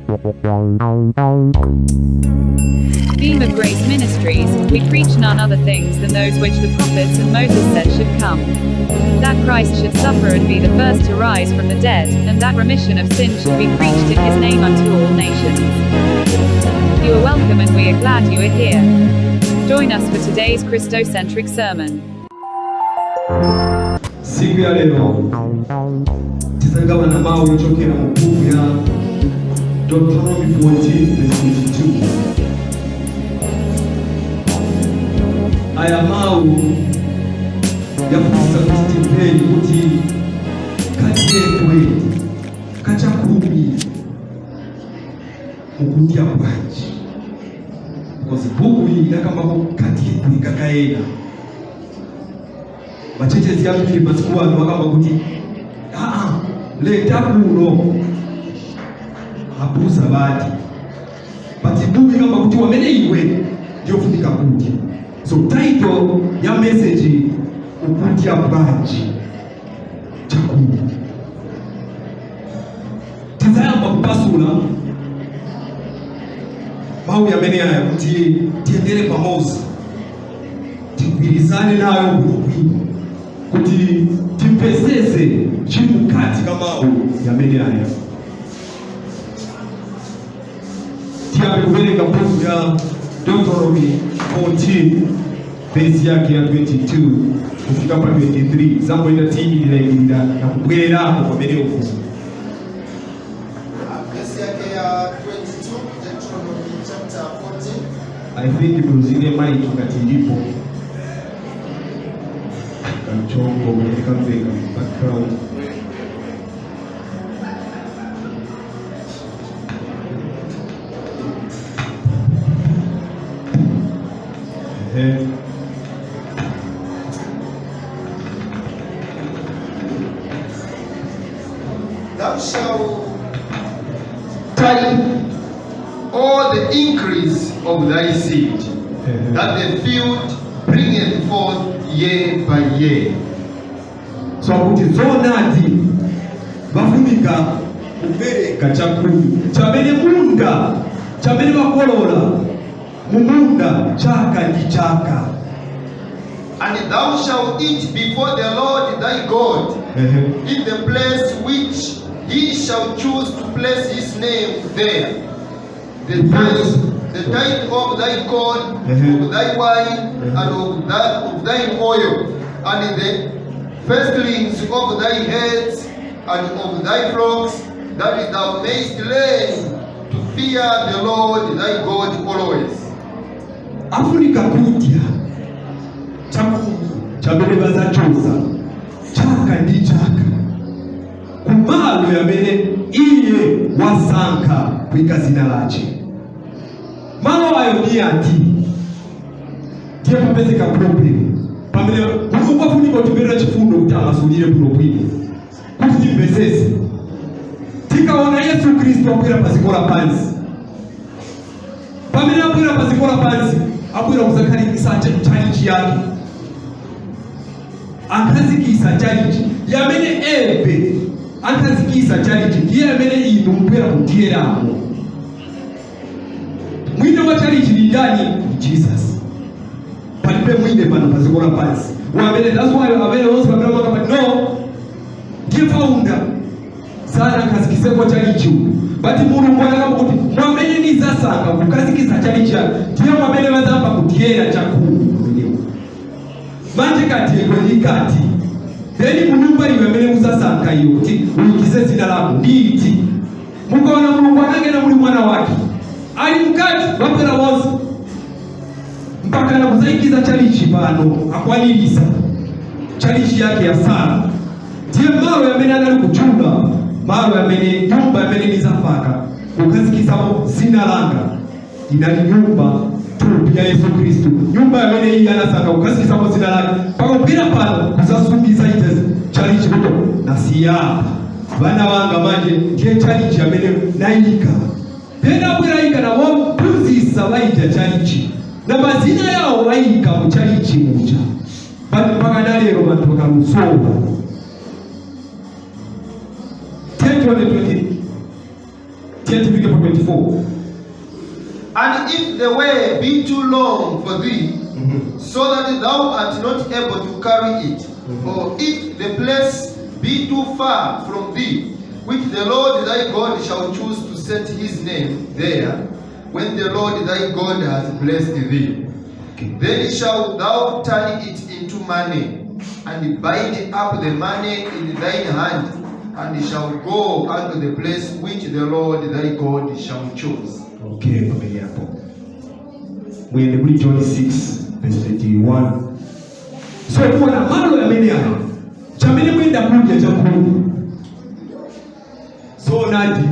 Beam of Grace Ministries, we preach none other things than those which the prophets and Moses said should come. That Christ should suffer and be the first to rise from the dead, and that remission of sin should be preached in his name unto all nations. You are welcome and we are glad you are here. Join us for today's Christocentric sermon. Siku ya leo tizangawa na mawe chokera mkufu ya Deuteronomy 14:22. Aya mau yafuza kutitembeni kuti Madyedwe Achakumi Ukudya bwanji because buku hii yakambako Madyedwe kakaenda machechezi yambili masikuwanu wakamba kuti leta kuno abuza bati but buku yakamba kuti wamene iwe ndiyofunika kudya. So title ya message Ukudya bwanji chakumi. Tizayamba kupasula mau yamene haya kuti tiendele pamoja, tigwirizane nayo bwino kuti timpezeze chimukati kamau yamene haya. Tiabe kuwerenga buku ya Deuteronomy 14 verse yake ya 22 kufika pa 23. Zambo ina tini nilailinda na kubwela hapo kwa meneo kufu. Verse yake ya 22, Deuteronomy chapter 14. I think mzile maiki katilipo kamchongo mweleka mweka background. Thou shalt tithe all the increase of thy seed, that the field bringeth forth year by year. So kuti zonati bafunika kubereka chakumi chamene munda chamene bakolola mumunda chaka ndi chaka. And thou shalt eat before the Lord thy God in the place which he shall choose to place his name there. The tithe of thy corn, of thy wine, and of thine oil, and the firstlings of thy heads, and of thy flocks, that thou mayst learn to fear the Lord thy God always. Afunika kudya chakumi chamene bazachoza chaka ndi chaka kumalo yamene iye wasankha kuika zina lache. Malo ayo ni ati ndiye papezeka problem pamene kufunika tiberera chifundo kuti amasulire bwino kuti timpezese tikaona Yesu Kristo akwera paziko la pansi. Pamene akwera paziko la pansi akwera kuzakhalitsa chalichi yake, ankhazikisa chalichi yamene ebe ankhazikisa chalichi ndiye yamene inu mukwera kudyeramo. Mwine wa chalichi ni ndani? Jesus. Palibe mwine pano paziko la pansi wamene. That's why amene onse pamene wakapati no ndiye founder sana ankhazikiseko chalichi but mulungu anakamba kuti mwamene nizasankha kukazikisa chalichi ndiye mwamene wazamba kudyera chakumi. Manje Madyedwe nikati then munyumba iwe amene muzasankha iyo kuti uyikize zina lako nditi mukaona mulungu anangena muli mwana wake ali mkati wapera wonse mpaka na kuzayikiza chalichi pano akwalilisa chalichi yake ya Sara. Ndiye malo yamene anali kuchunga, malo yamene nyumba yamene nizafaka ukazikisamo zina langa inali nyumba tupi ya Yesu Kristo. Nyumba yamene iyi anasaka ukazikisamo zina langa pako pira pano kuzasumbiza itezi chalichi kuto na siyapa bana wanga manje ndiye chalichi yamene nayika pena bwirayika na wapuzisa waita chalichi na mazina yao wayika mu chalichi mucha bali mpaka nalero bantu bakamusoma. 24. And if the way be too long for thee, so that thou art not able to carry it, or if the place be too far from thee, which the Lord thy God shall choose to set his name there, when the Lord thy God has blessed thee, then shalt thou turn it into money, and bind up the money in thine hand, and shall go unto the place which the Lord thy God shall choose. Okay, familia hapo. When we read John 6 verse 31. So kuna malo ya mene hapa. Chamene mwenda kuja chakumi. So nadi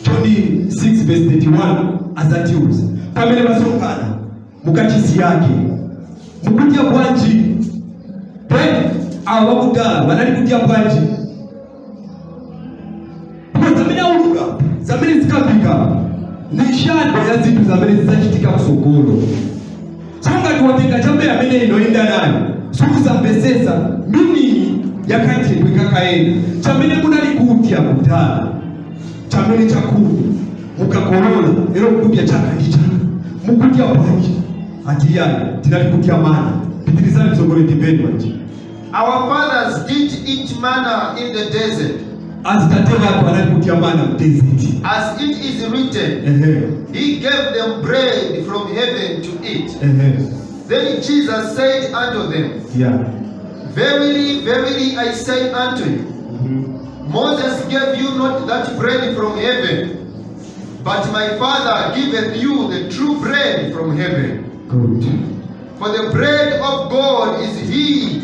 John 6 verse 31 asatiuza. Pamene basokana mukachisi yake. Mukudya bwanji. Awakudala banali kudya bwanji. Zamene uluka, zamene zikapika. Ni shado ya zitu zamene zizachitika kusokolo. Songa tuwatenga chambe ya mene inoenda nayo. Suku za mbesesa, mimi yakati kwikakaenda. Chamene munali kudya kutala. Chamene chakumi. Mukakorola, ero kudya chakanicha. Mukudya bwanji. Atiyani, tinali kudya mana. Pitirizani msogole dibeni wanji. Our fathers did eat manna in the desert. As it is written, he gave them bread from heaven to eat. Then Jesus said unto them, Verily, verily, I say unto you, Moses gave you not that bread from heaven, but my Father giveth you the true bread from heaven. Good. For the bread of God is he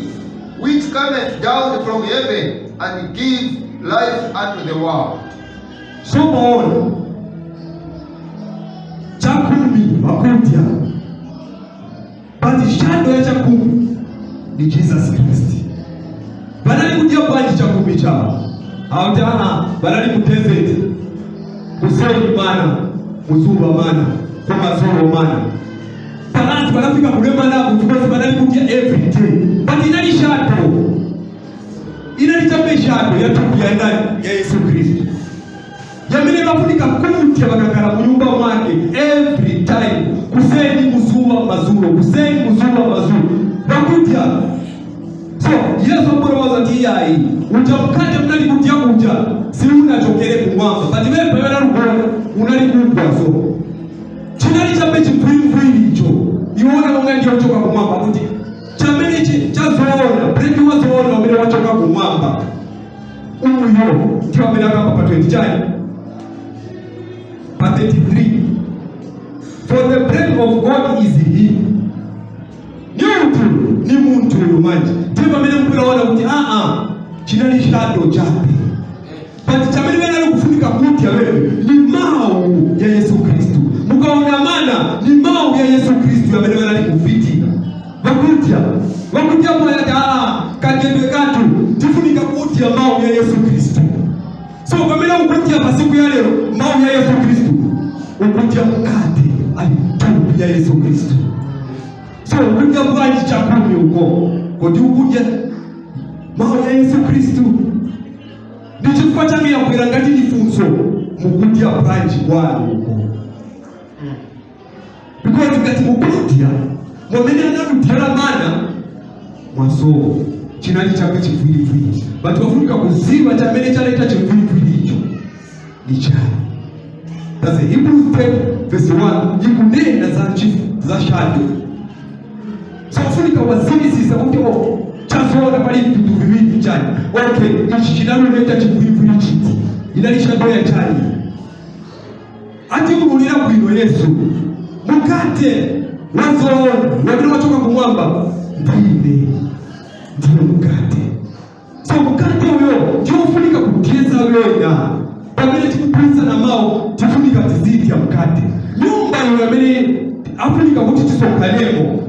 which cometh down from heaven and give life unto the world. So on chakumi Ukudya, but shadow ya chakumi ni Jesus Christ. Banali kudya bwanji chakumi chao. Hautana banali kutezeti. Kuseli mana, muzuba mana, kama zoro mana. Parati wanafika kulema nabo because banali kudya every day. But inali shadow. Inali chambe shadow ya tupu ya ndani ya Yesu Kristo. Yamene bafunika kudya bakakala mu nyumba mwake every time. Kuseni muzuba mazuro, kuseni muzuba mazuro. Bakudya. So, Yesu mporoza tiyai. Utamkate mnali kudya kuja. Si unachokele kumwamba. But wewe payana rugona unali kudya so. Chinali chambe chipwili icho. Iwona ungali uchoka kumwamba kuti chamene chazona bread wazona wamene wachoka kumwamba. Uyo ndio amene akamba pa 20 chani. Pa 33. For the bread of God is he. Ni muntu umanji. Ndipo amene mpiraona kuti chinali shadow chape. But chamene wena kufunika kuti wewe ni mau ya Yesu Kristo. Mukaona mana ni mau ya Yesu Kristo amene wena kufitika. Wakudya kwa yata kagende katu tifunika kuti ya mau ya Yesu Kristo. So kamela ukudya pasiku ya leo mau ya Yesu Kristo. Ukudya mkate alitu ya Yesu Kristo. So ukudya bwanji chakumi uko. Kodi ukudya mau ya Yesu Kristo. Ndichifata mia kwirangati nifunso mukudya bwanji wali uko. Because ngati mukudya mwamene anakutera mana mwaso chinali chake chivili. But wafunika kuziva chamene chaleta chivili icho. Ni chani. That's Hebrews 10 verse 1. Ikunena za shadow. So wafunika wazini sisa kuti chazona pali vitu viwili chani. Okay, ichi chinaleta chivili chiti. Inali shadow ya chani. Ati mulira kuino Yesu. Mukate wazona wabili wachoka kumwamba ndiye mukate. So mukate uyo tiofunika kutieza wena pamene tikupisa na mao tifunika tiziti ya mukate. Nyumba uyo yamene afunika kuti tisokalemo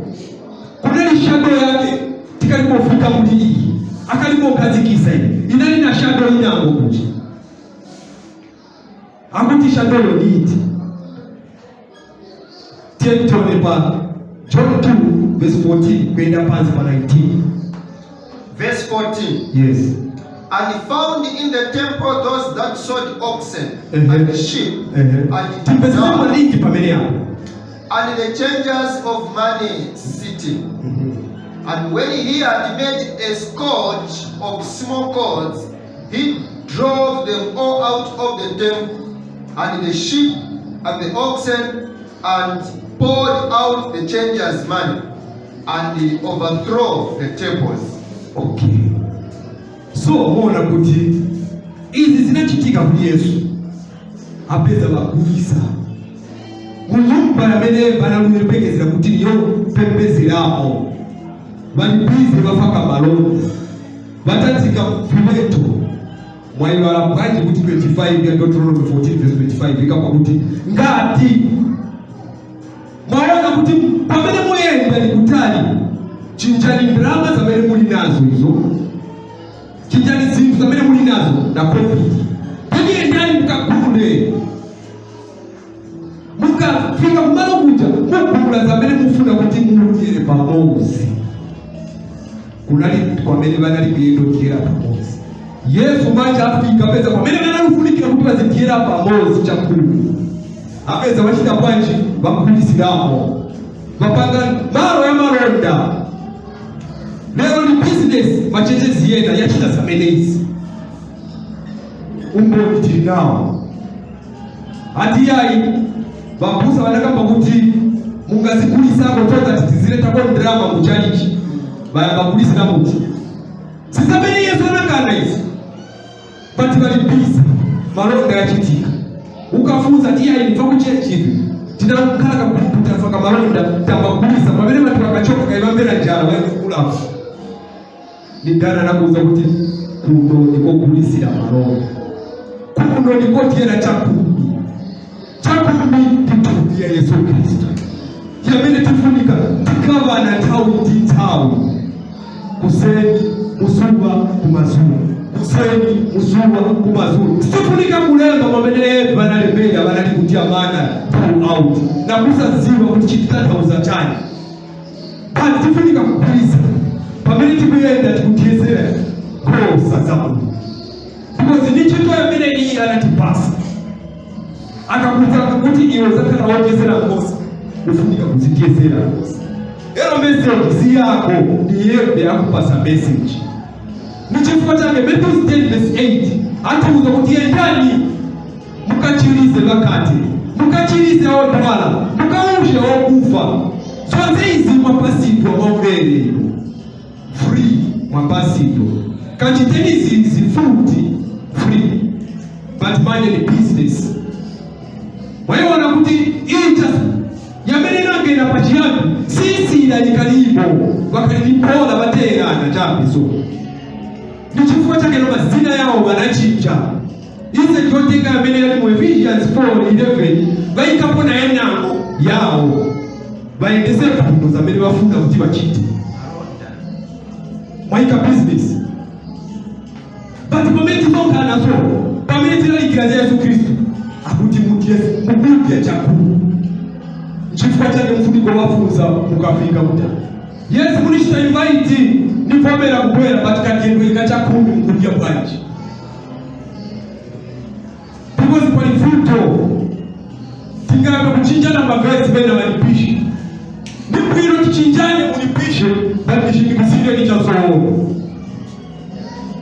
kunali shadow yake tikalipo fuka muli akalipo kazikisa inali na shadow inyango kuchi akuti shadow liti tientone pa John 2 verse 14 kwenda panzi pa 19. Verse 14. Yes. And he found in the temple those that sold oxen and sheep and the changers of money sitting. And when he had made a scourge of small cords, he drove them all out of the temple, and the sheep and the oxen, and poured out the changers' money, and he overthrew the temples. Okay. So muona kuti izi zinachitika ku Yesu apeza bagulisa munyumba yamene banamuyembekezera kuti niyo pembezeramo balibize bafaka malonda batatika kupileto mwayiwala bwanji kuti 25 ya Deuteronomy 14:25 ikakwa kuti ngati mwaona kuti pamene muyenda ni kutali chinjani ndrama zamene muli nazo izo chinjani zinthu zamene muli nazo na COVID endani mukagule mukafika kumalo kuja mukugula zamene mufuna kuti muludire pamodzi kunali kwamene banali kuyendodyera pamodzi. Yesu manje afika apeza kwamene banalifunikira kuti bazidyera pamodzi chakumi apeza wachita bwanji bakulisiramo bapanga malo ya malonda. Lero ni business machechezi yena yachita zamenezi umboni tili nawo ati yayi babusa banagamba kuti mungazikulisako toza tizileta drama muchalichi bakulisira muti sizamene Yesu anakana izi bati balibisa malonda yachitika ukafunza ati yayi nifa kuchechivi tinakhala kakuputa faka malonda tambakulisa pamene batu bakachoka kaibambera njala wayekulafu nindana nakuza kuti kuno niko kulisira malonda kuno niko tiera chakumi titumbia Yesu Kristo yamene tifunika tikavana tawi titawi kuseni musuba kumazulu kuseni musuba kumazulu tifunika kulemba mameneetu banalembera banali kutia mana pull out na kusaziwa kuti chititauza chani bati tifunika kukulisa pamene tikuyenda tikutiyezera kosa zamu because nichito yamene iyi anatipasa akakuza kuti iwe zakana wajezera kosa ufunika kuzitiyezera kosa. Ero message si yako ni yeye akupasa message. Nichifukwa chake Matthew 10:8 atuuza kuti endani mukachirize bakati mukachirize odwala mukaushe okufa zonse izi mwapasidwa maulere free mwapasidwa kachiteni izi futi free but manje ni business. Waiona kuti inja yamene nangena pachiyambi sisi idalikalipo wakalilipola baterana chapiso nichifukwa chake no mazina yao banachinja ize kyotenga yamene yali mu Ephesians 4:11 bayikapo na enango yao baendeze mpano zamene bafunda kuti bachite mwaika business but pamene tizongana so pamene tilalikira Yesu Kristo akuti mukudya chakumi chifukwa chake mfuniko wafunza mukafika kuta Yesu munishita invite nipomera kubwera batikagendo ikachakumi mukudya bwanji because kwa ifuto tingabe kuchinjana mavesi bena wanipishi nipwiro tichinjane munipishe batishi nikisire ni chasoona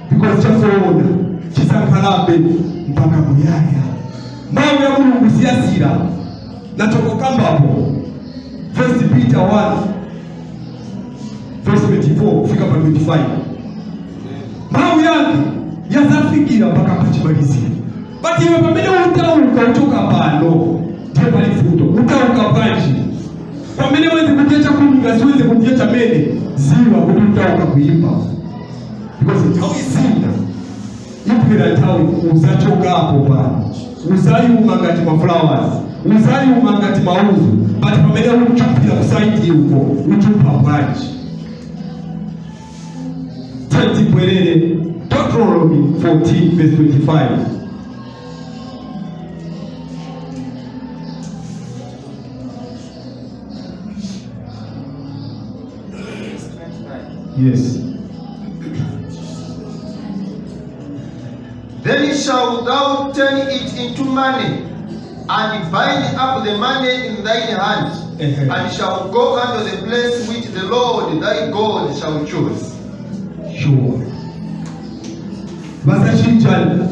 because chasoona chisankalabe mpaka muyaya mawe ya Mungu siyasira natoko kambapo 1 Peter 1:24 fika pa 25 mawe yake yazafikira mpaka pachimalizia bati iwe pamene utauka uchoka pano ndiye palifuto utauka panji pamene wezi kudya chakumi ngasiwezi kudya chamene ziwa kuti utauka kuimba because tawi sina ipira tawi uzachoka hapo pano uzayuma ngati ma flowers uzayuma ngati mauzu but pamene uchupira kusaidi uko uchupa bwanji tati bwerere Deuteronomy 14:25 Yes. shalt thou turn it into money, and bind up the money in thine hand, and shall go unto the place which the Lord thy God shall choose. Sure. Basa chinchana.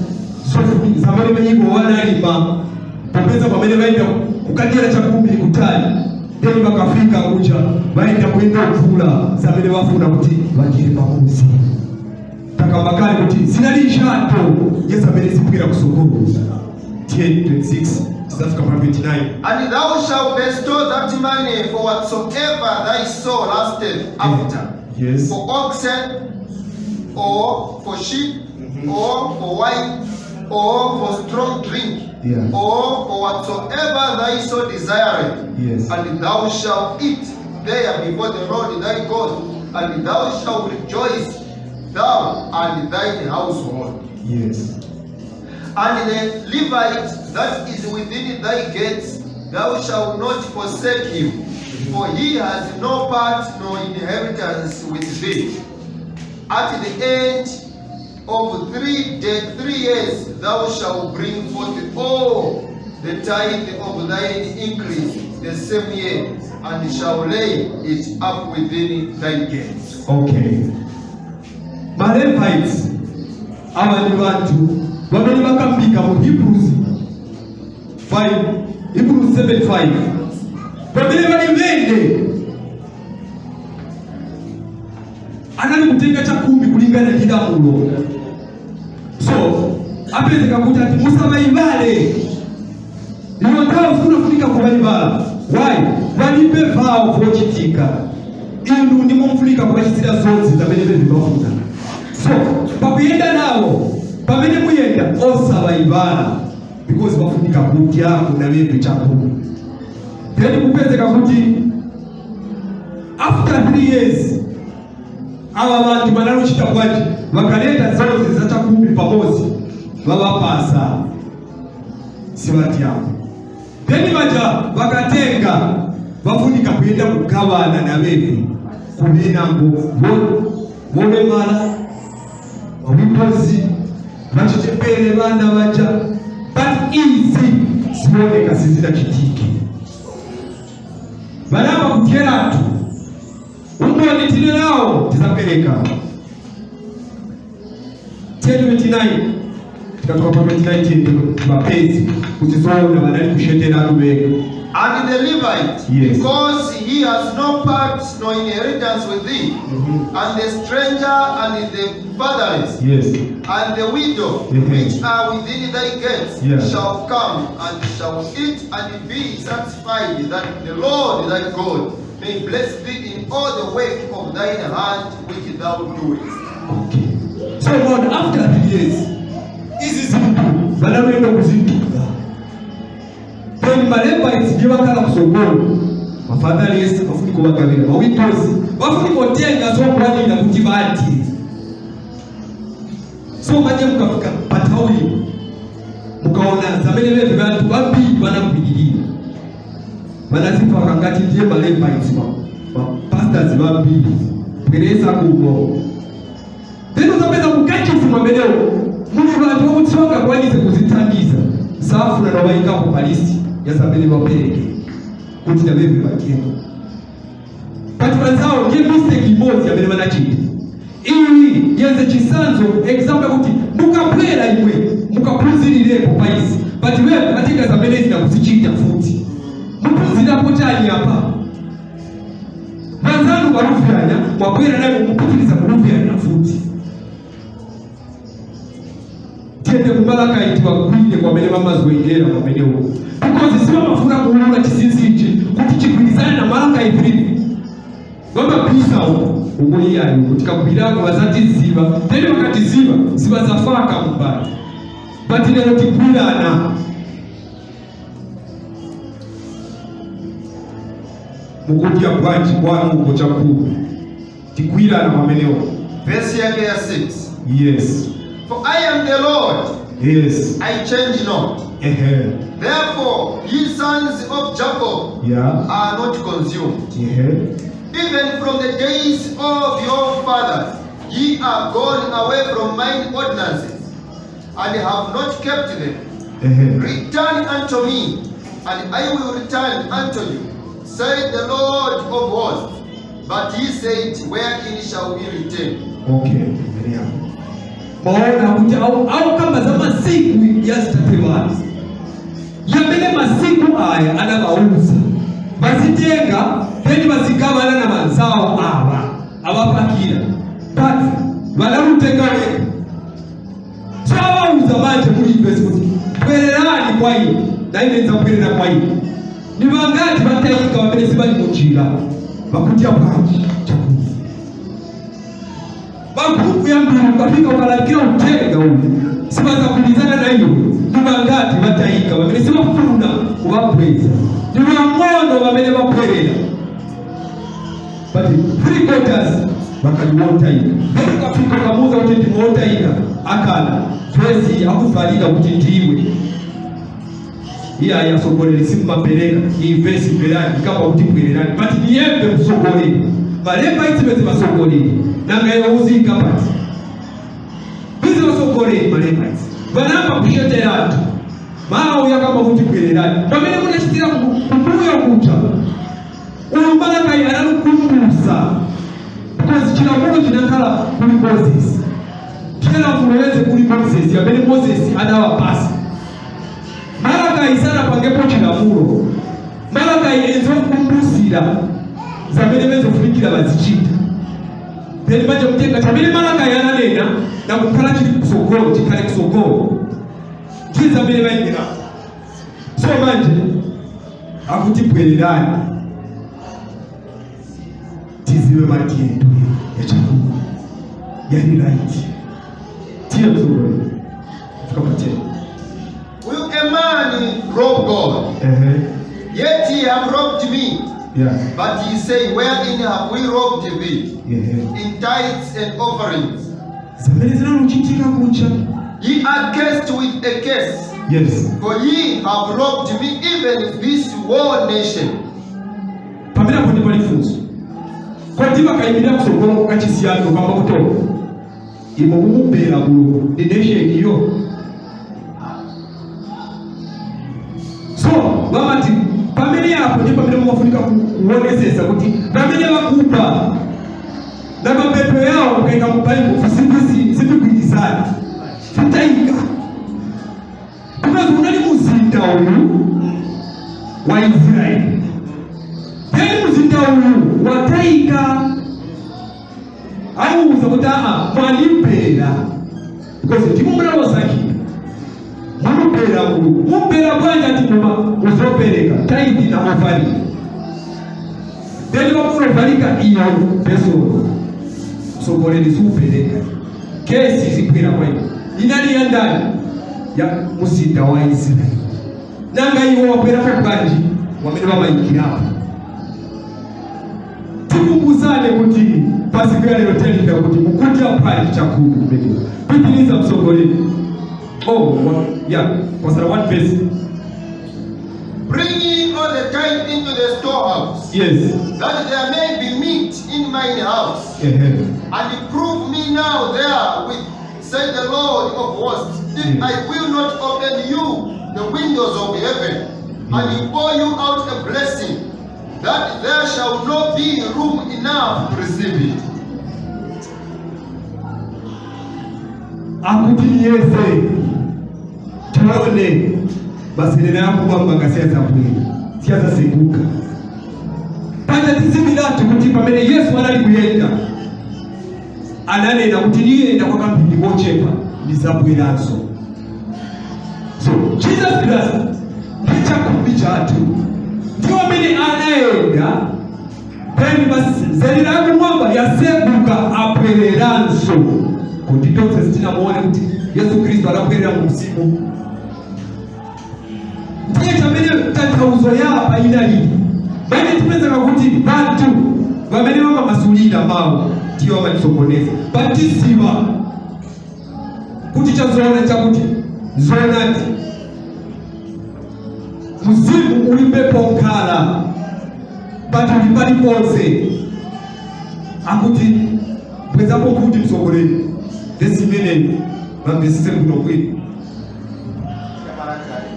Sofu zamani menyigo wanalima. Popeza pamene baenda kukadira chakumi kutali. Teni bakafika kucha baenda kwenda kuvula zamene bafuna kuti bagire pamuzi. Takabakali kuti sinalisha to yesamene zipira kusogoro. 10:26 And thou shalt bestow that money for whatsoever thy soul lasteth after. Yes. For oxen, or for sheep, or for wine, or for strong drink, or for whatsoever thy soul desireth. Yes. And thou shalt eat there before the Lord thy God, and thou shalt rejoice, thou and thine household. Yes. And the Levite that is within thy gates, thou shalt not forsake him, for he has no part nor inheritance with thee. At the end of 3 years thou shalt bring forth all the tithe of thine increase the same year, and shall lay it up within thy gates. Okay. My Levites, aba ni bantu babiri bakambika mu Hebrews 7:5. Babiri bali mbende anali kutenga chakumi kulingana na damulo. So apeze kakuta ati musaba ibale niyo tawo kunafunika kubaibala. Why? Balipe vao kuchitika indu ndimo mfulika kubachitira zonse zamene bebibafuna. So pakuyenda nawo pamene muyenda osaba ibala because bafunika kudya kuna bebe chakumi. Then kupeze kakuti after 3 years aba bantu banarushita bwaje bakaleta zonse za chakumi pamoja babapasa sibati yao. Then baja bakatenga bafunika kuyenda kugabana na bebe kubena ngo bone mala wabipozi bachitepele bana baja but easy sibone kasizira kitiki balaba kukeratu umbone tinelao tizapeleka 10:29 tukatoka kwa 29 mapenzi kutizoona banali kushetera lubega. And the Levite, yes, because he has no part nor inheritance with thee, and the stranger and the fatherless, yes, and the widow, which are within thy gates, shall come and shall eat and be satisfied, that the Lord thy God may bless thee in all the work of thine hand which thou doest. Okay. So Lord, after 3 years, is simple. Banawenda kuzintuka. Then Levites give akala kusogolo. Mafadhali bafuniko bakabira. Mawitozi bafuniko tenga so kwani na kutibati. So maje mukafika patawi. Mukaona zamene bebe bantu babi banakubigilia. Banazipa wakati ndiye Levites pastors babi. Pereza kubo. Teno zapeza kukachi kumwambeleo. Mungu bantu wotsonga kwanize kuzitangiza. Safu na nawaika ku palisi ya sabeli bapeleke. Kuti na bebe bakendo. Pati bazao nge mistake imozi ya bele banachiti. Ili yenze chisanzo example kuti mukapwela imwe mukapuzilire ku paisi. Pati wewe katika sabeli zina kuzichita futi. Mupuzila potani hapa. Banzanu barufyanya mwakwera nayo mukutiliza kurufyanya futi. Tiende kubalaka itiwa kwinde kwa mele mama zwengera kwa mele huo. Because siwa mafuna kuhula chisinzichi kuti chikwilizana na malaka ifrivi. Wamba pisa huko ugoyi ya yuko tika kubilaku wazati ziba. Tende wakati ziba zafaka mbali. Batile roti kulana. Ukudya bwanji kwa Mungu chakumi. Tikwila na mameneo. Verse yake ya 6. Yes. For I am the Lord. Yes. I change not. Therefore, ye sons of Jacob are not consumed. Even from the days of your fathers, ye are gone away from mine ordinances, and have not kept them. Return unto me, and I will return unto you, said the Lord of hosts. But he said, wherein shall we return? Okay, maona kuti au kama za masiku ya zitatewazi yamene masiku aya anabauza bazitenga then bazigabana na manzao abapakira but balamutenga weka so abauza manje muri investment kwererani kwa hiyo na inaweza kwerera kwa hiyo ni bangati batayika wabere sibali muchira bakutya bwanji chakumi bakupu ya mbili ukafika ukalakira utega ule sibaza kulizana na hiyo ni bangati batayika wabere sibafuna ubapweza ni mwamono wabere bapwerera but 3 quarters bakaliwota hiyo ndio kafika kamuza uteti mwota hiyo akana fezi akufarika kutitiwe iya ya sokole simba pereka iyi vesi berani kama utipwererani but niyembe msokole balemba itibeze basokole nanga yozi kapati bize basokole balemba banamba kusheteratu mao ya kama utipwererani pamene munashitira kukuya kucha umbala kai analukumbusa because chila mungu chinakala kuli Moses kila muweze kuli Moses ya bene Moses adawapasa Malaka isana pangepo chilamuro. Malaka ienzo kumbusira. Zabele mezo funikira bazichita. Peli manje mtenga tabele malaka yananena na kukala chili kusokolo, chikale kusokolo. Kiza bele baingira. So manje akutipwelelani. Tiziwe Madyedwe Achakumi. Yani right. Tia mzuri. Tukapatia. Will a man rob God? Yet ye have robbed me. Yeah. But ye say, wherein have we robbed thee? In tithes and offerings. Ye are cursed with a curse. Yes. For ye have robbed me, even this whole nation. Pamela kwa nipalifunzo. Kwa tima kaimida kusokolo kwa chisiano kwa makuto. Imo umubela bulu. The nation iyo. So, wamati pamene yapo ndipo pamene mumafunika kuonesesa kuti pamene bakupa na mapepo yao ukaika mubaibu sipigwirizana fitaika kunazo unali muzinda uyu wa Israeli yani muzinda uyu wataika auza kuti mwalimpera because ndipo mnalosakira mumpera bwanja tikuma uzopereka taiti na ofari deni wakurofarika iyo peso sokoleni supereka kesi zikwira kwa hiyo inali ya ndani ya musinda wa Israeli nanga iwo wakwera kwa bwanji wamene bamayikira hapo tikumbusane kuti pasikira lero telika kuti ukudya pali chakumi mbele pitiliza msogoleni. Oh, yeah. Was there one verse? Bring ye all the tithe into the storehouse. Yes. That there may be meat in mine house. And prove me now therewith, said the Lord of hosts, if I will not open you the windows of heaven, and pour you out a blessing, that there shall not be room enough to receive it. Akutiyeze tuone basilele yako kwamba ngasiaza kweli siaza sikuka pata tizimilatu kuti pamene Yesu anali kuyenda ananena kuti niyenda kwa kampindi kochepa ndizabweranso. So Jesus Christ ndichakumi chatu ndiwo amene anaenda peni basilele yako mwamba yasebuka abwereranso kuti tonse tinamuone kuti Yesu Kristo anabwerera mu mzimu. Ndiye chamene tatauzo yapa inali bali tupeza kuti bantu bamene bamasulira mawu ndiyo balisokoneza batisiba kuti chazoona chakuti zonati mzimu ulimbepo nkala batu ulipali ponse akuti pwezapo kuti msogoleni desimene bambesise kuno kweli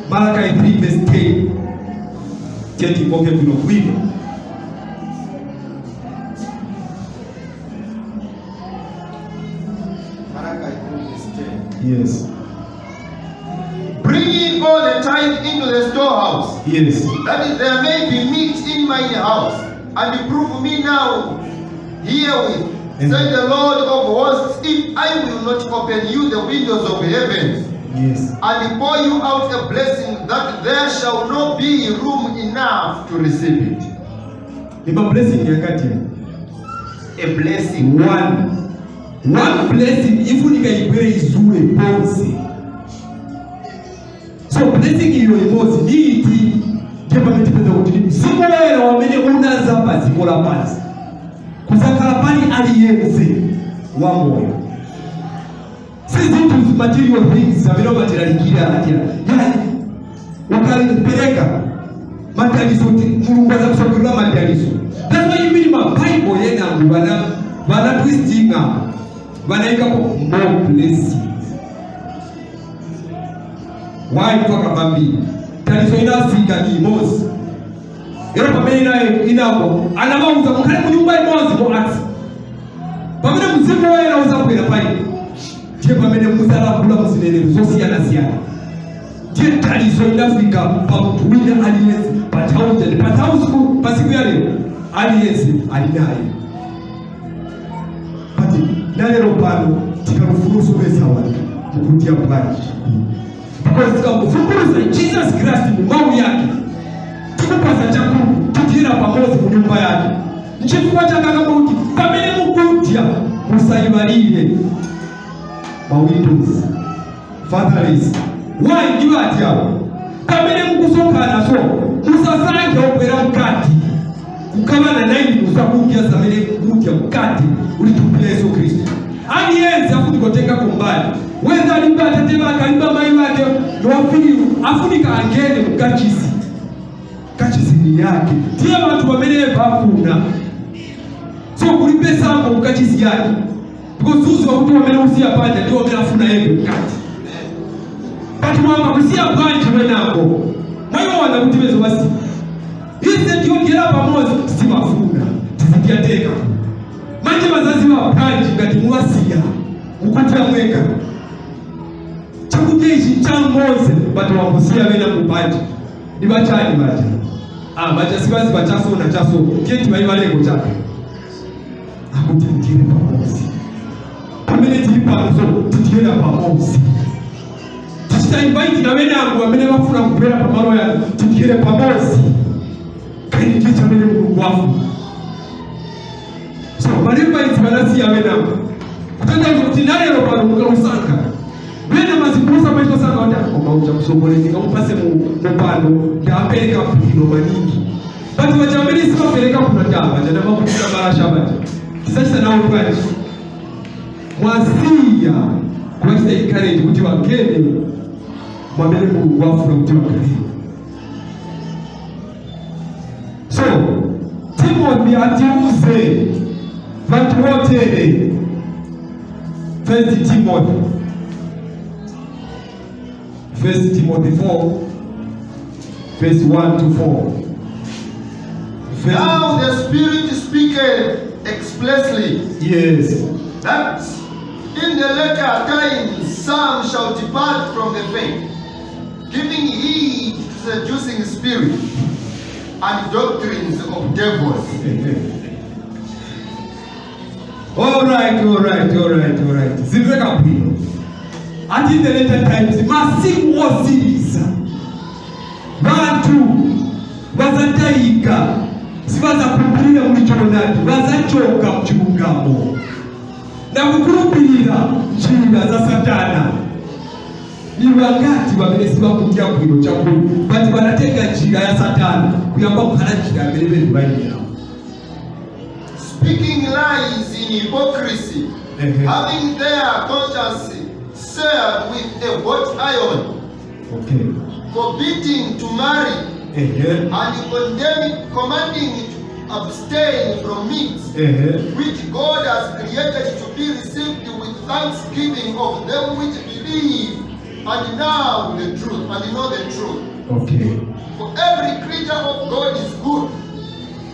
Malachi 3 verse 10. Tieti ngoke vino kuiva. Malachi 3 verse 10. Yes. Bring in all the tithe into the storehouse, Yes. that there may be meat in mine house, and prove me now herewith, said the Lord of hosts, if I will not open you the windows of heaven, Yes. and pour you out a blessing, that there shall not be room enough to receive it. Nima blessing yakati. A blessing. One blessing ifunika ibere izule ponsi. So blessing iyo imozi niiti jeba mitipeza kutini simwera wamene unazapa zikola pansi kusakala pani aliyense wa moyo. Si zintu material things amino matiralikira atira yani ukalipeleka matalizo mulungu aza kusokera matalizo. That's why you mean my Bible yena bana twisting banaika more blessings. Why talk about me? Talizo inasinga ni mozi. Ero pamene inako anamauza mukale mu nyumba imozi mu ati. Pamene mzimu wera uzakwera pali. Je pamene muzala kula muzinene zosiyana siyana. Je talizo inafika pamuntu wina aliyense patausiku pasiku ya leo aliyense alinayo. Pati nalero pano tikarufurusu besawa ukudya bwanji. Because tukamufukuza Jesus Christ mumau yake tukupasa chakumi tukira pamoja mu nyumba yake nchifukwa chakaka kuti pamene mukudya musayibalire mawindows fatherless. Why ndiwo ati awo pamene mukusonkhana so musasange okwera mkati kukabana nayi musakudya zamene kudya mkati ulitupira Yesu Kristo aliyense afunikotenga kumbali weza alimba atatema akalimba mai wake nofili afunika angene mukachisi kachisi ni yake tiya watu wamene bafuna so kulipe sambo mukachisi yake because uzi wa kutu wamene usia panja ndio wamene afuna yeke mkati pati mwamba kusia bwanji wenako mwayo wana kutimezo basi ise ndiyo kila pamozi sivafuna tizikia teka manje mazazi wa bwanji ngati muwasia ukutia mweka chakudya ichi changoze batu wakusia wena kubaji ni bachani bacha bacha sibazi bachasona chaso keti baibaleko chake akuti mtire pamozi pamene tili pamzo titiyena pamozi tichita invite na wena angu wamene wafuna kupera pamalo ya titiyene pamozi kaini kicha mene mungu wafu so marimba iti banasi ya wena angu kutenda kutinarelo pano mukamusanga wena mazibusa maisha sana wata omauja kusomole nika upase mupano ya apeleka pino maningi bati wajameni sima peleka kuna taba jana mabukuta marasha bati kisasa na urugaji mwasiya kwa encourage kuti wagene mwabele mungu wafu na kuti wagene. So Timothy atiuze vatu wote First Timothy 4 verse 1 to 4. Now the Spirit speaketh expressly, Yes, that in the latter times some shall depart from the faith, giving heed to seducing spirits and doctrines of devils. all right. Ziveka pino. And in the later times, masiku wosiriza bantu bazatayika sibaza kumpirira mulichonati bazachoka mchibungamo na kukurupirira njira za Satana. Ni wakati wabelesi bakutya kwino chakumi bati banateka njira ya Satana kuyamba kukhala njira ya belebeli baini yao, Speaking lies in hypocrisy, having their conscience seared with a hot iron, okay, forbidding to marry, and commanding to abstain from meat, which God has created to be received with thanksgiving of them which believe and now the truth, and know the truth. Okay. For every creature of God is good,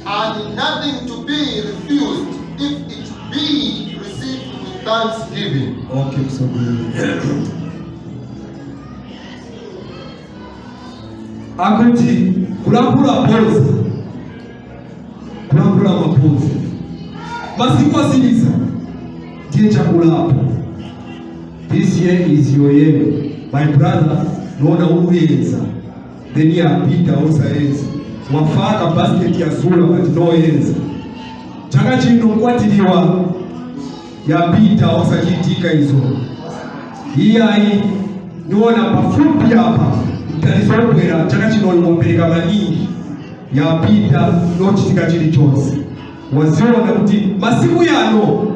and nothing to be refused if it be received with thanksgiving. Okay, so good. Akuti kulakula pose, kulakula mapose. Masiku asiliza ndiye chakula hapo. This year is your year, my brother. Nona uyenza then yapita osayenza wafaka basket ya zula but no yenza chaka chino kwatiliwa yapita osakitika hizo hii nona mafupi hapa mtalizobwera chaka chino limopeleka manini yapita nochitika chili chose waziona kuti masiku yano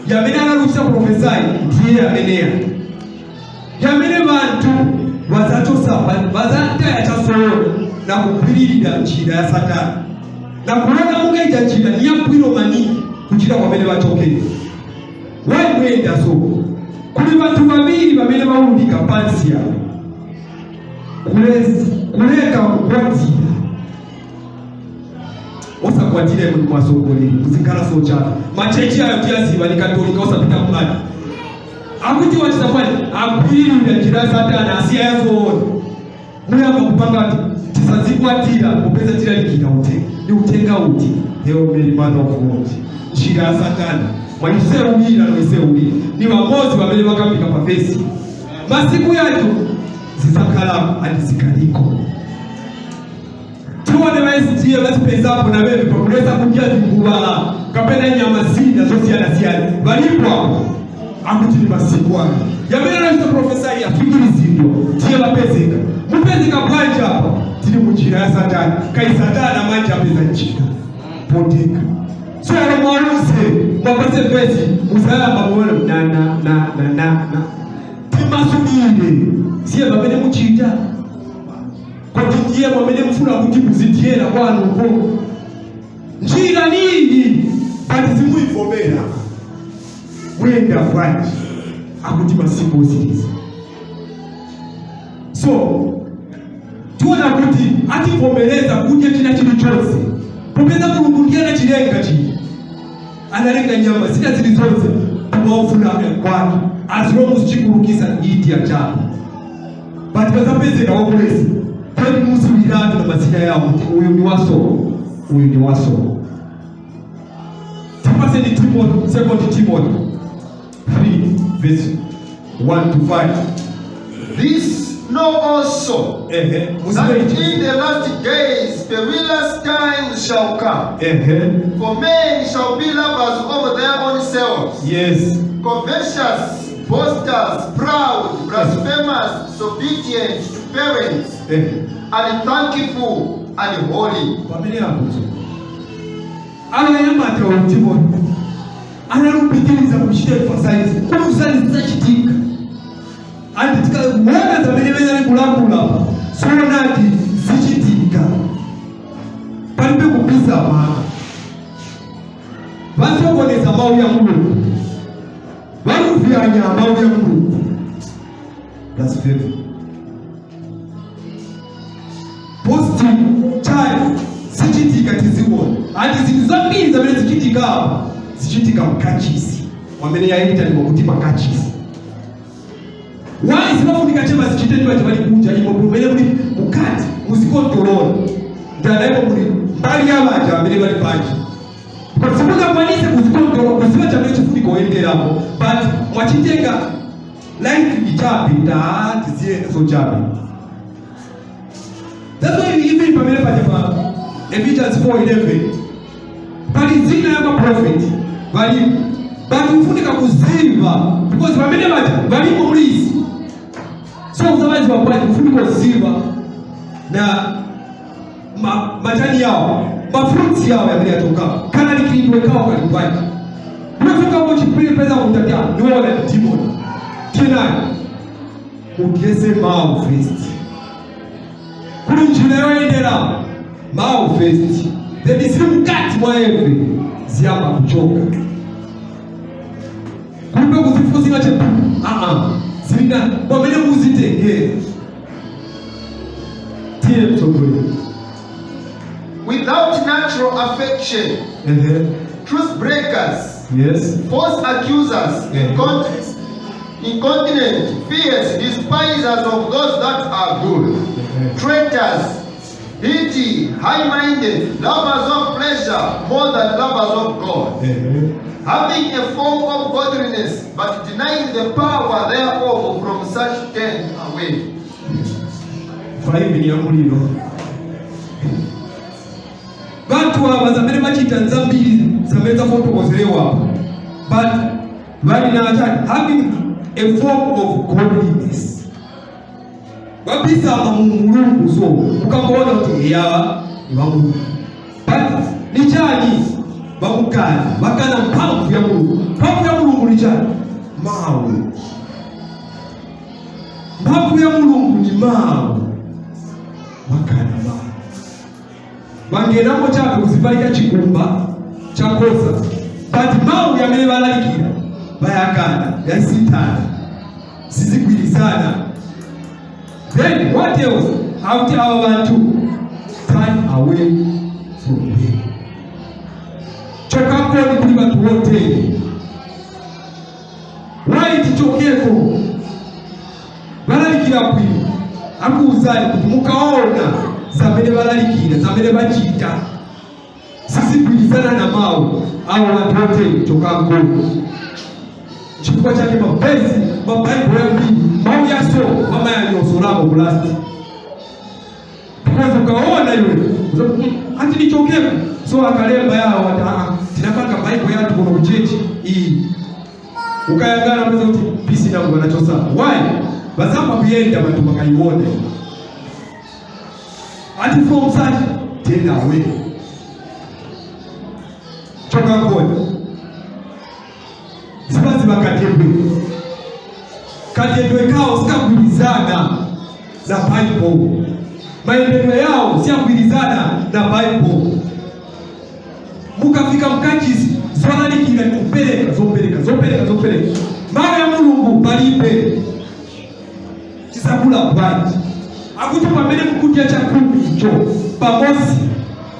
yamenana lucha profesai ndiye amenea yamene bantu bazataya chasolo na kupililira njira ya Satani na kuona mugaita njira niyakwiro manini kuchita kwamene bachokera waimwenda so kuli bantu babiri bamene bawunika pansi yawo kuleka kukwatira osakwatire mu masokole kuzikala sochana machechi ayo tiyaziba ni katolika osapita mumali akuti wachiza kwani akwirira njira ya Satani asiya yazoona muyamba kupanga tisazikwatira kupeza tira likira utenga ni utenga uti leo man of God njira ya Satani mwanyise umira no ise uli ni wamozi wabele wakapika pa face masiku yacho zisakala alizikaliko tuone waisitie basipeza hapo na wewe kwa kuleta kujia zikuwa kapenda nyama zina sosiana siana walipo hapo akuti ni masiku hayo yamena na hizo profesa ya fikiri zindo tiye bapezeka mupezeka bwanji hapa tili munjira ya Satani kai Satani amanja apeza njira poteka so ya mwaruze mwapase vezi musaya mbamuwana na timasubire siye babene muchita kwa tiye mwamene mfuna kuti muzitiera kwa anuko njira nini bati zimu ifomera mwenda bwanji akuti masiku osiriza so tuona kuti ativomereza kudya china chili chose popeza kulungukia na chilenga chili analenga nyama zina zili zonse kumaufuna kwake as long as chikulukisa iti ya chapa but bazapezeka wakulezi kwani musubiratu na mazina yao uyu ni waso tipase ni Timothy 2 Timothy 3 verse 1 to 5. This know also that in the last days perilous times shall come. For men shall be lovers of their own selves. Yes. Covetous, boasters, proud, blasphemous, disobedient to parents, unthankful, unholy. Anayamata wa Timothy anarupitiliza kushite emphasize kumusaliza chitika anditika mwana zamenyemenya kulakula so nati zichitika palibe kupisa mama basokoneza mawu ya Mulungu baluvya mawu ya Mulungu blasphemy positive child zichitika tiziwona andi zinthu zambiri zamene zichitika apa zichitika mkachisi wamene yaita ni kuti makachisi wai zimafunika chema zichite ndi bati balikuja imo kumene muli mukati muzikontrola ndanaiko muli mbali y'abanja amene bali panje kwa sababu mwanise kuzikontrola kuziba chamene chifuniko oyenderamo but mwachitenga like ichapi nda tizienda so chapi. That's why even pamene panje pa Ephesians 4:11 bali zina ya prophet bali ufunika kuziva because pamene bali mulisi so uzawazi wa bali ufunika kuziva na majani yao mafruits yao yatoka kana likindwe kao kwa libaki unafika hapo chipeleza kutatia ndio wala Timothy tena ugeze mao first kunjira yoendera mao first the disimkati mwaeve ziamba kuchoka kumbe kuzifuzi ngache zilina zina wamene muzitengera. Tiye msogole. Without natural affection, truth breakers, yes, false accusers, incontinent, fierce, despisers of those that are good, traitors, heady, high-minded, lovers of pleasure more than lovers of God, having a form of godliness, but denying the power thereof, from such turn away. 5 ya muliro. Bantu abazamene bachita nzambiri zameza fotokozelewa, but bali na atani having a form of godliness. Babisa Mulungu so ukabona kuti yawa ibamu. But ni chani bakukana bakana mphamvu ya Mulungu. Mphamvu ya Mulungu ni chani? Mawu. Mphamvu ya Mulungu ni mawu. Bakana mawu. Bangeramo chabe kuzibalika chikumba chakosa. But mawu yamene balalikira bayakana yasitana sizigwirizana. Then what else? After our want to turn away from him. Choka kodi kuli bantu wote. Why tichokeko? Balalikira kwiyo. Akuuzani kuti mukaona zamene balalikira, zamene bachita. Sizigwirizana na mawu abo bantu wote choka kodi. Chikuwa chake mapesi, mabaibu ya mbili, mau ya so, mama ya nyosolamo kulasti. Because ukaona yule, hati ni chokeku, so akalemba yao, tinapaka baibu ya tukono uchechi, hii. Ukayagana mweza uti, pisi na mwana chosa. Why? Bazamba kuyenda watu makaiwone. Hati from such, tena we. Choka kodi. Sibazi Madyedwe. Madyedwe kao sikagwirizana na Bible. Maendeleo yao siyagwirizana na Bible. Mukafika mkachizi zolalikira zopereka. Mawe ya Mulungu balipe. Chisabula bwanji. Akuti pamene mukudya chakumi icho pamosi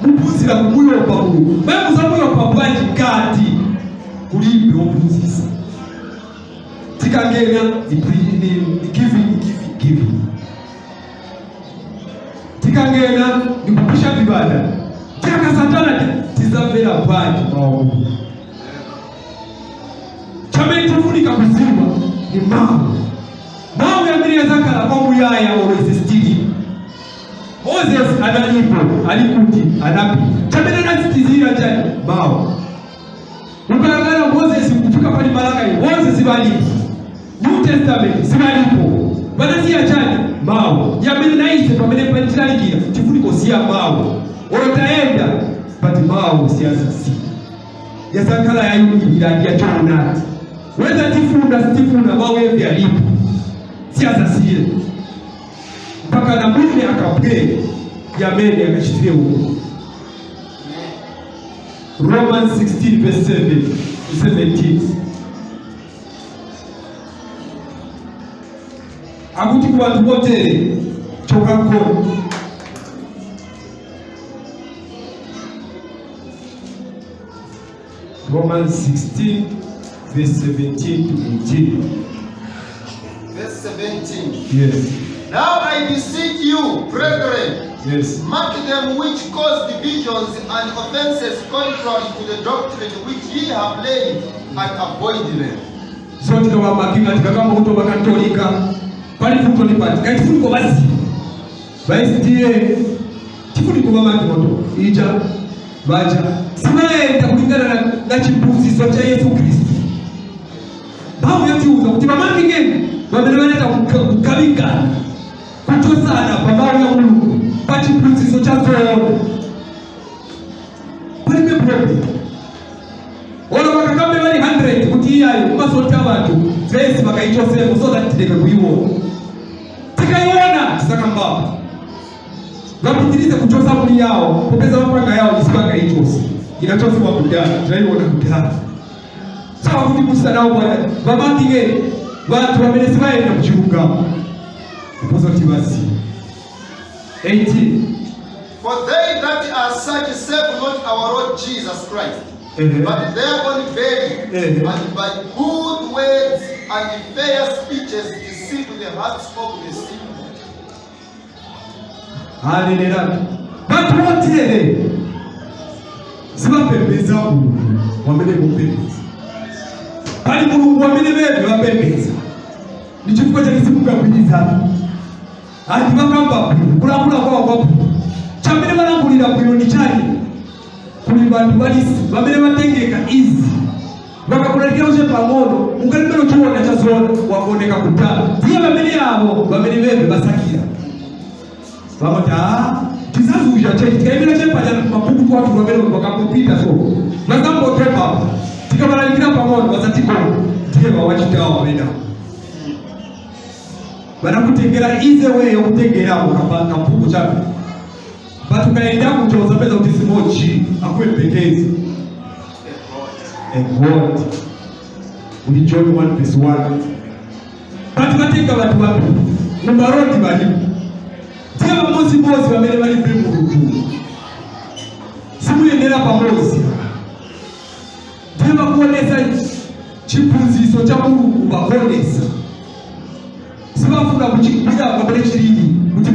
mupuzira kumuyo pa Mulungu. Mawe muzamuyo pa bwanji kati kulipe opuzisa. Tikangena giving. Tikangena nikupisha vibada. Tika satana tizamvera bwanji maovu. Chameni tufunika kuzima ni mawu. Mawu ya mbili ya zakala kwa muyaya oresistili. Moses analipo, alikuti, anapi. Chameni anasitizira chani mawu. Ukangana Moses kufika pali Malaka, Moses balipo. New Testament sibalipo. Banasiya chani mawu. Yabili naise pamene pantilalikira chifuniko siya mawu. Orotaenda pati mawu siyaza si. Yazakala ya yungi ya chonati. Weza tifunda mawu yevi alipo. Siyaza siya. Mpaka na mwine akapwe yamene akashitire uko. Romans 16 verse 7 to 17. Akuti kwa watu wote choka kodi. Romans 16 verse 17 to 18. Verse 17. Yes. Now I beseech you, brethren, yes, mark them which cause divisions and offenses contrary to the doctrine which ye have laid, and avoid them. So tikawa makinga tikakama kutoka Katolika pali fuko ni pati kaifuniko basi tie tifuniko mamaki moto ija baja simaenda kulingana na chimbuziso cha Yesu Kristo. Bawo yatiuza kuti mamaki ngeni babele baneta kukabika kutosana pamoja na Mulungu pati chimbuziso cha zoona pali problem. Wala wakakambe wali 100 kuti yayo kumasota abantu vesi bakaitosema so that they can kuiona. Tikaiona tisakambapa. Wapitilize kuchosa muli yao, kupeza mapanga yao nisibanga itosi. Inatosi wa kudana, tunaiona kudana. Sawa kuti musa nao bwana, babaki ngeni bantu bamene sibayenda ku kibuga kupoza kuti basi 18. For they that are such serve not our Lord Jesus Christ, but their own belly, and by good words and fair speeches deceive the hearts of the simple. Hallelujah. Bantu bote sibapembeza Mulungu wamene kumpembeza. Bali Mulungu wamene bebe bapembeza. Nichifukwa chake simukabwiriza. Ati bakamba kulakula kwa chamene balangulira bwino ni chali. Kuli bantu balisi bamene batengeka izi. Bakakulekera uje pamono, ukalibero chuona cha zona wakoneka kutana. Ndiye bamene abo bamene bebe basakira. Bamota tizazuja cheki kaibira chepanya mabuku kwa watu wamene wakampita so. Bazambo tepa. Tikabalalikira pamono bazatiko. Ndiye bawachitawa wamena. Banakutengera ize wewe yokutengera ukapanga mpuku chake. Batukaenda kutoza pesa utisimochi akwepekezi. God. We John 1:1. Batukatenga watu wapi? Mubaroti bali. Tia bamozi bamene bali Mulungu. Simuyendera pamozi. Tia bakuonesa chipunziso cha Mulungu bakuonesa. Sibafuna kuchikira kabale chirili kuti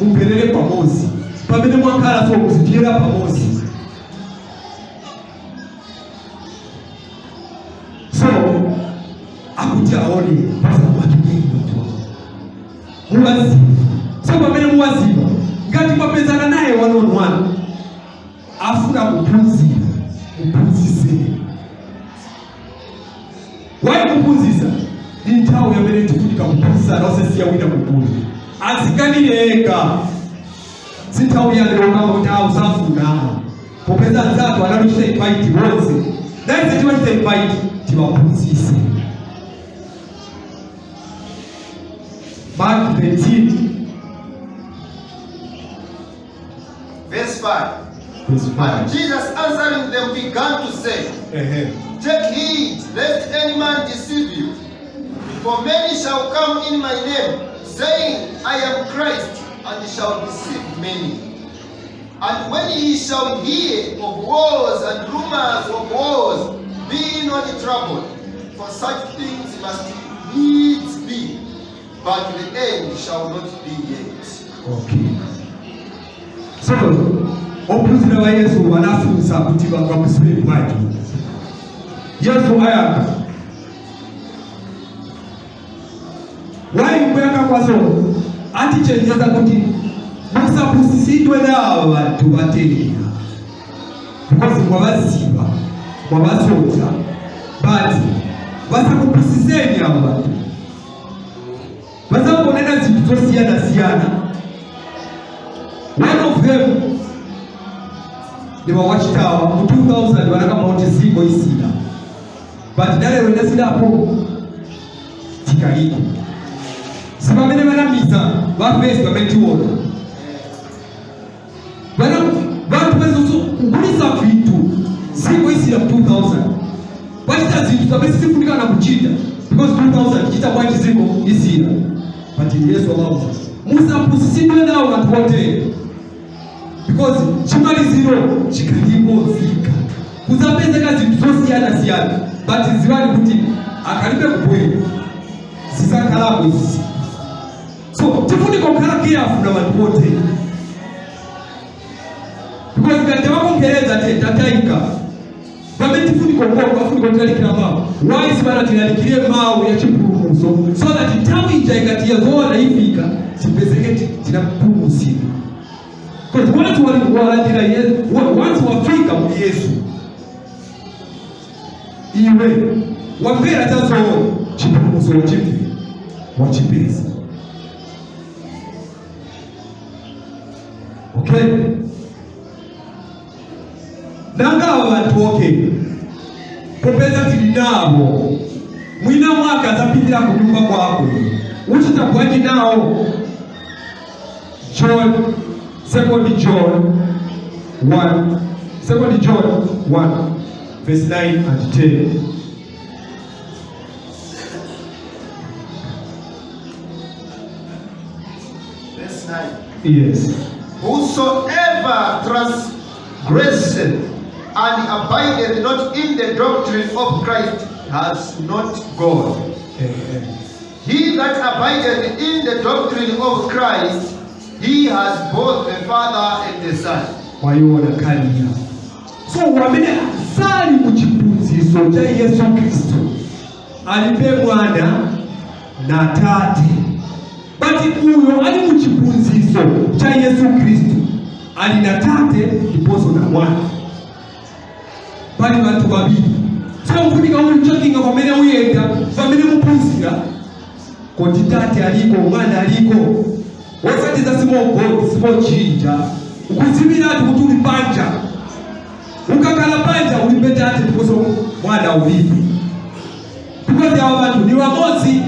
mumperere pamozi. Pamene mwakhala so kuzipira pamozi. So akuti aone pasa watu wengi muwazi. So pamene muwaziba ngati mwapezana naye one on one afuna kuphunzira kuphunzise. Why kuphunzisa? Nthawi yamene tifika kuphunzisa nosesiya wina kukulu. Azikanireka. Sinthawi yale kama utawu safuna. Popeza nzatu analuchita invite wonse. That's it what they invite tiwaphunzise. Mark 13 verse 5. And Jesus answering them began to say, Take heed lest any man deceive you. For many shall come in my name, saying, I am Christ, and shall deceive many. And when ye shall hear of wars and rumors of wars, be not troubled, for such things must needs be, but the end shall not be yet. Okay. So, ophunzira wa Yesu wanafunza kuti bakamusibe bwaji. Yesu ayaka. Wai kweka kwazo ati chenjeza kuti musapusisidwe nawo bantu batera. Because kwabaziba, kwabasota, but basakupusiseni abo bantu. Bazabonena zintu zosiyana. One of them, they were watchtower in 2000 wanakama wote ziko isina. But dale wenda sida hapo tikaiku. Sibamene wanamiza, wafesi wametiona. Bantu bezo kukulisa vitu ziko isina 2000. Wachita zintu tabesi sifunika na kuchita. Because 2000 kita bwanji ziko isina. But Yesu wauza. Musa pusisidwe nao watu wote. Because chimaliziro chikalipo zika. Kuzapeza kazi zosiyana. But ziwali kuti akalibe kubwe. Sisakalabu isi. So tifuni kokala careful na watu wote. Because ngate wakongereza tataika. Bame tifuni kokoko afuni kokala kirama. Why sibana tinalikirie mawe ya chimpumuso so that tawi jaikatia zona ifika sipezeketi tinapumusi. Because watu walandira Yesu, watu wafika mu Yesu. Iwe wapera tazo chipumuso wachipeza. Okay? Nanga abantu okay. Popeza tilinabo. Mwina mwaka zapitira kunyumba kwako. Uchita kwaji nao. John 2 John 1 verse 9 and 10. Yes. Whosoever transgresseth and abideth not in the doctrine of Christ has not God. He that abideth in the doctrine of Christ, he has both the Father and the Son. Waiona kania. So wamene sali kuchipunziso cha Yesu Kristo. Alipe mwana na tate. Bati uyo ali kuchipunziso cha Yesu Kristo. Ali na tate ndiposo na mwana. Bali bantu babiri. So mfunika uli chokinga wamene uyenda, wamene mupunzira. Koti tate aliko, mwana aliko. Wasatiza simo chinja. Ukuzimira ati kuti uli panja. Ukakala panja ulipe tate ndiposo mwana ulipe. Because ya watu ni wamozi.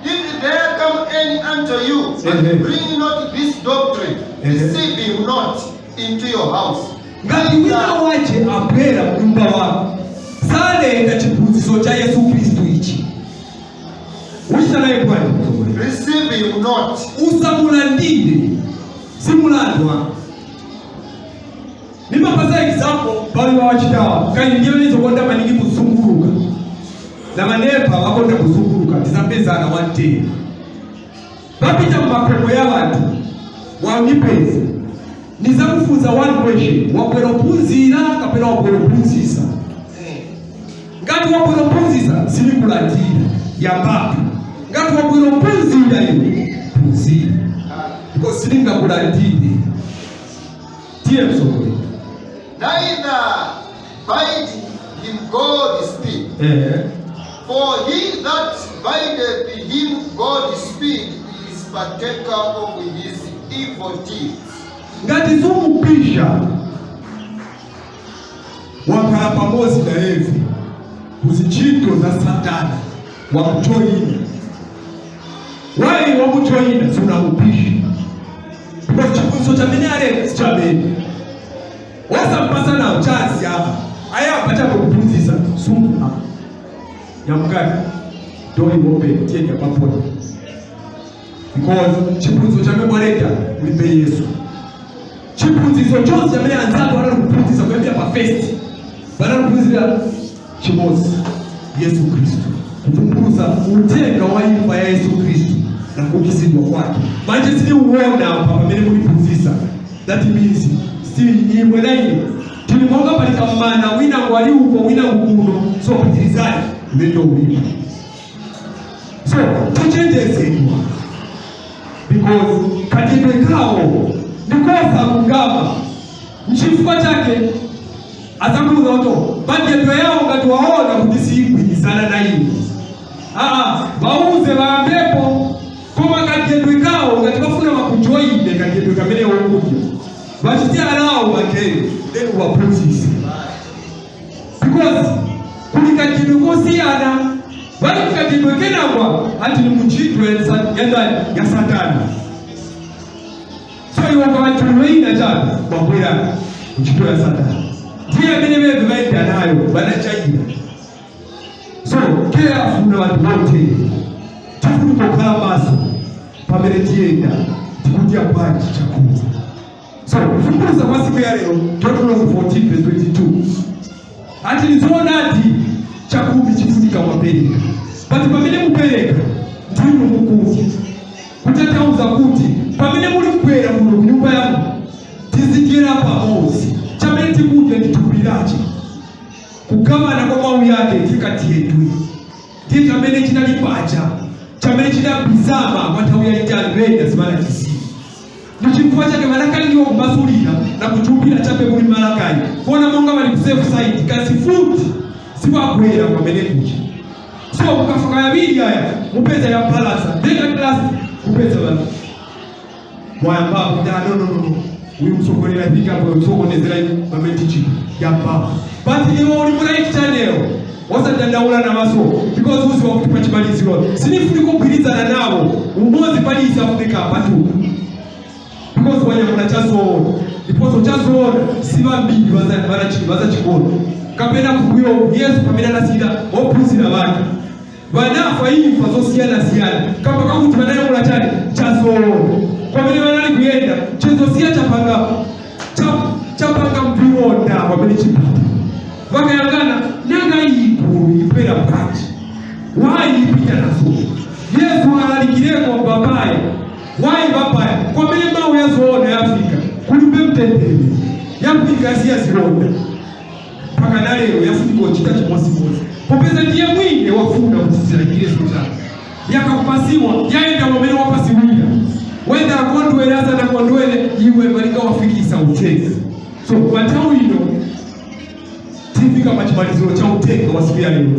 If there come any unto you, and bring not this doctrine, receive him not into your house. Ngati wina wache abwera kunyumba wako, salenga chiphunzitso cha Yesu Kristo ichi. Uchitanaye bwanji? Receive him not. Usamulandire, simulandwa. Nimapasa example bali wachitawa. Kani ndiyo nizokonda maningi kuzunguruka. Na manepa wakonda kuzunguruka, tizapezana wante. Bapita makomo ya watu, wanipeza. Nizakufuza one question, wapwelo punzira, kapela wapwelo punzisa. Ngati wapwelo punzisa, sili kulandira, ya bapu. Ngati wapwelo punzira yu, punzira. Because sili nga kulandire. Tiye msokole. Neither bide him God speak. For he that bideth him God speak is partaker of his evil deeds. Ngati zumupisha wakala pamozi na evi kuzichito za Satani wakuchoina. Wai wakuchoina suna upisha. Kwa chipunso cha minare sichabeni. Wasa mpasa na uchansi hapa. Aya pacha kupunzisa sumpa. Ya mkari. Doi wope tieni ya papoja. Because chipunso cha memoreta ulipe Yesu. Chipunziso chose amene anzatu wanakupunziza kuyambira pa first. Wanakupunzira chimozi Yesu Kristo. Kupunguza utenga wa imba ya Yesu Kristo na kukizindwa kwake. Manje sili uona hapa pamene kulipunzisa. That means still imwe laini. Tulimonga palika mana wina wali uko wina ukuno so kutilizani ndio ulipo. So tuchenjeze because katibwe kao nikosa kungama mchifuko chake azamuza oto Madyedwe yao ngati waona kudisiibwi sana na hii bauze baambepo koma Madyedwe kao ngati bafuna makujoine Madyedwe kamene Ukudya bachitia alao again then wapunzise because kuli Madyedwe kosiyana bali Madyedwe kenagwa ati ni muchitwe ya Satani. So you want to read a job, but we are Uchukua Satani. Tia mene wewe vaida nayo wanachajia. So careful na watu wote. Tafuni kwa maso pameletienda Ukudya bwanji chakumi. So funguza kwa siku ya leo Deuteronomy 14:22. Ati nizona ati chakumi chifunika mapeleka. Bati pamene mupeleka ndiyo Ukudya. Kutatauza kuti pamene muli kwera muno kunyumba yangu tizikira pamozi chamene tikudya nditupirachi kukamana kwa mawu yake tikati yetu ndi chamene chinali paja chamene chinabizama mathawi ya italvenda zimana chisi ndichifukwa chake malakaliwo kumasulira na kutumbira chape muli malakai kuona monga mali kusafe side kasi futi siwakwera pamene kuchi so mukafaka yabiri haya mupeza ya palasa ndeka class kupeza bana mwamba no uyu msokolera vika kwa msokonezera mametichi ya baba but ni wali right channel wasa dandaula na maso because uzi wa kutupa chimaliziro sinifu kupilizana nao umozi pali isafika patu because wanya mna chaso ipozo chaso siba mbili baza chikono kapenda kukuyo Yesu kamera na sida opuzi na bana Wanafa hii fazosiana siana. Kama kuti banaye mulatani chazo. Kwa vile wanali kuyenda chezo sia chapanga mpironda wabele chipita. Wakayangana nanga ikuru ipera pachi. Wai ipita naso. Yesu alalikire kwa babaya. Wai babaya. Kwa vile mawe ya zoona ya Afrika. Kulipe mtetele. Ya Afrika siya zironda. Paka na leo yafuniko chita chimwasi mwasi. Popeza ndiye mwine wafunda kusisira kile sota. Yakakupasiwa yaenda wamene wapasiwira. Wenda akondwele hasa na kondwele iwe malika wafikisa uteka. So watau ino tifika machimaliziro cha uteka wasikia leo.